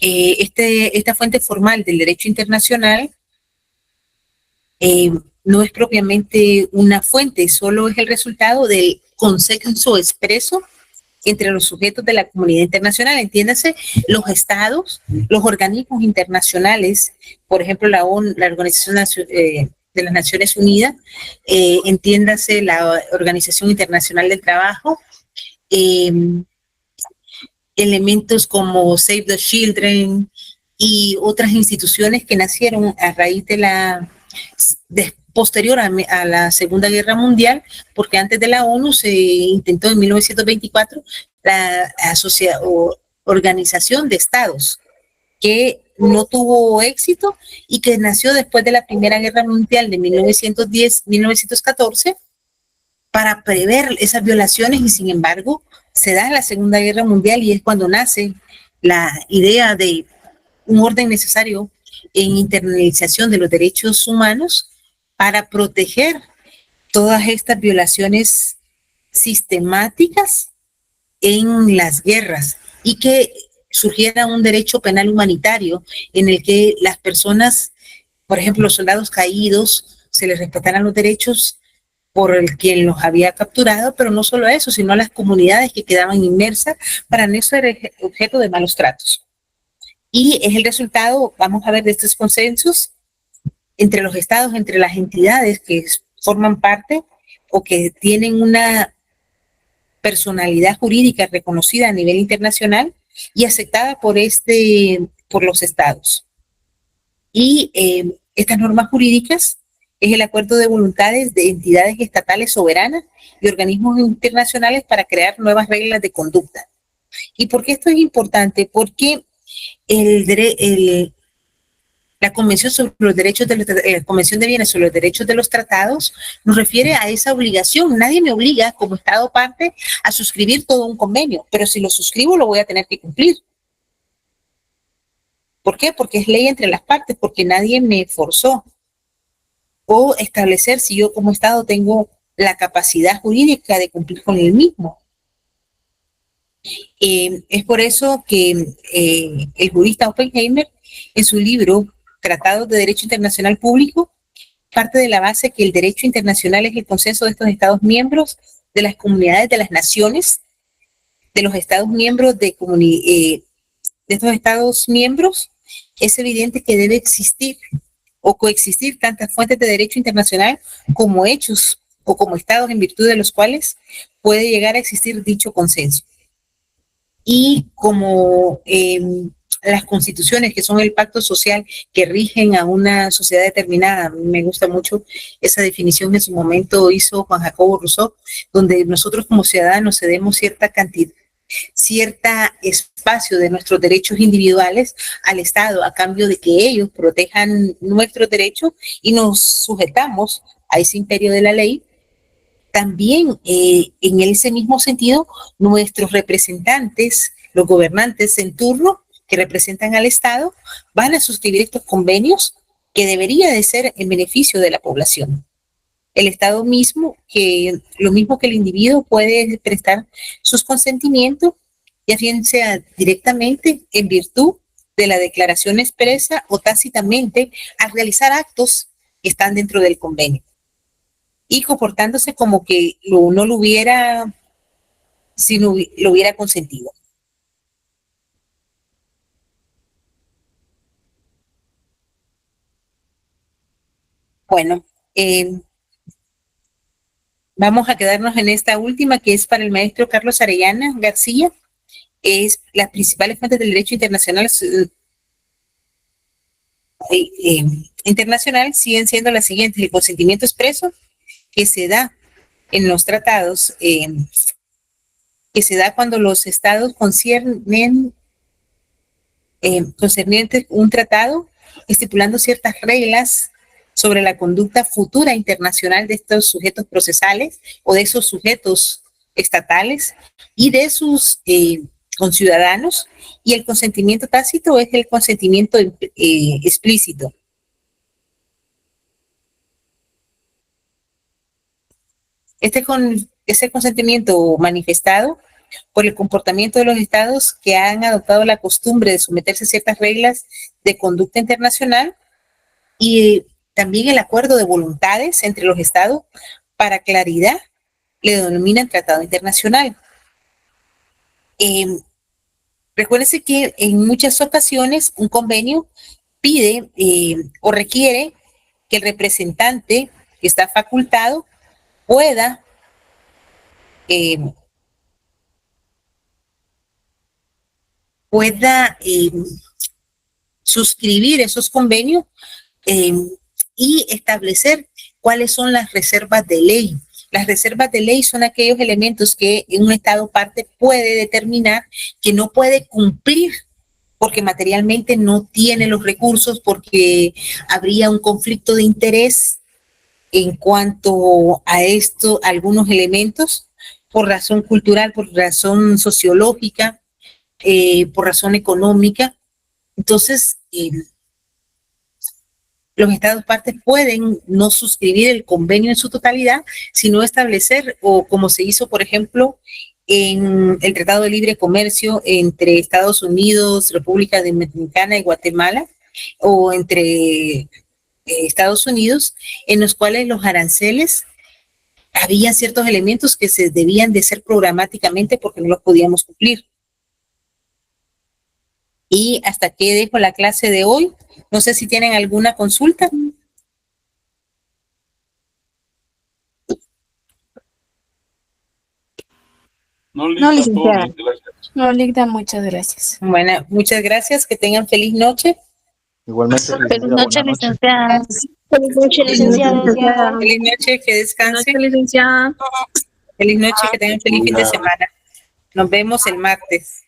esta fuente formal del derecho internacional no es propiamente una fuente, solo es el resultado del consenso expreso entre los sujetos de la comunidad internacional, entiéndase, los estados, los organismos internacionales, por ejemplo, la ONU, la Organización de las Naciones Unidas, entiéndase, la Organización Internacional del Trabajo, elementos como Save the Children y otras instituciones que nacieron a raíz de posterior a la Segunda Guerra Mundial, porque antes de la ONU se intentó en 1924 la Organización de Estados, que no tuvo éxito y que nació después de la Primera Guerra Mundial de 1910-1914 para prever esas violaciones, y sin embargo se da la Segunda Guerra Mundial y es cuando nace la idea de un orden necesario en internalización de los derechos humanos para proteger todas estas violaciones sistemáticas en las guerras y que surgiera un derecho penal humanitario en el que las personas, por ejemplo, los soldados caídos, se les respetaran los derechos por el quien los había capturado, pero no solo eso, sino a las comunidades que quedaban inmersas para no ser objeto de malos tratos. Y es el resultado, vamos a ver, de estos consensos entre los estados, entre las entidades que forman parte o que tienen una personalidad jurídica reconocida a nivel internacional y aceptada por los estados. Y estas normas jurídicas es el acuerdo de voluntades de entidades estatales soberanas y organismos internacionales para crear nuevas reglas de conducta. ¿Y por qué esto es importante? Porque la Convención sobre los Derechos la Convención de Viena sobre los Derechos de los Tratados nos refiere a esa obligación. Nadie me obliga como Estado parte a suscribir todo un convenio, pero si lo suscribo lo voy a tener que cumplir. ¿Por qué? Porque es ley entre las partes, porque nadie me forzó. O establecer si yo como Estado tengo la capacidad jurídica de cumplir con el mismo. Es por eso que el jurista Oppenheimer, en su libro Tratados de Derecho Internacional Público, parte de la base que el derecho internacional es el consenso de estos Estados miembros, de las comunidades de las naciones, de los Estados miembros de estos Estados miembros. Es evidente que debe existir o coexistir tantas fuentes de derecho internacional como hechos o como estados en virtud de los cuales puede llegar a existir dicho consenso. Y como las constituciones, que son el pacto social que rigen a una sociedad determinada, me gusta mucho esa definición que en su momento hizo Juan Jacobo Rousseau, donde nosotros como ciudadanos cedemos cierta cantidad, cierta espacio de nuestros derechos individuales al Estado a cambio de que ellos protejan nuestros derechos y nos sujetamos a ese imperio de la ley. También en ese mismo sentido, nuestros representantes, los gobernantes en turno que representan al Estado, van a suscribir estos convenios que debería de ser en beneficio de la población. El Estado mismo, que lo mismo que el individuo, puede prestar sus consentimientos, ya bien sea directamente en virtud de la declaración expresa o tácitamente al realizar actos que están dentro del convenio y comportándose como que no lo hubiera, si no lo hubiera consentido. Bueno, vamos a quedarnos en esta última, que es para el maestro Carlos Arellana García. Es las principales fuentes del derecho internacional internacional siguen siendo las siguientes: el consentimiento expreso que se da en los tratados, que se da cuando los estados concernientes un tratado estipulando ciertas reglas sobre la conducta futura internacional de estos sujetos procesales o de esos sujetos estatales y de sus conciudadanos, y el consentimiento tácito es el consentimiento explícito. Ese consentimiento manifestado por el comportamiento de los estados que han adoptado la costumbre de someterse a ciertas reglas de conducta internacional, y también el acuerdo de voluntades entre los estados para claridad le denominan tratado internacional. Recuérdense que en muchas ocasiones un convenio pide o requiere que el representante que está facultado pueda suscribir esos convenios y establecer cuáles son las reservas de ley. Las reservas de ley son aquellos elementos que un Estado parte puede determinar que no puede cumplir porque materialmente no tiene los recursos, porque habría un conflicto de interés en cuanto a esto, algunos elementos, por razón cultural, por razón sociológica, por razón económica. Entonces, los estados partes pueden no suscribir el convenio en su totalidad, sino establecer, o como se hizo, por ejemplo, en el Tratado de Libre Comercio entre Estados Unidos, República Dominicana y Guatemala, o entre Estados Unidos, en los cuales los aranceles, había ciertos elementos que se debían de hacer programáticamente porque no los podíamos cumplir. Y hasta aquí dejo la clase de hoy. No sé si tienen alguna consulta. No, licenciada. No, Ligda, muchas gracias. Bueno, muchas gracias. Que tengan feliz noche. Igualmente. Feliz noche, licenciada. Feliz noche, licenciada. Feliz noche, que descansen. licenciada. Feliz noche, que tengan feliz fin de semana. Nos vemos el martes.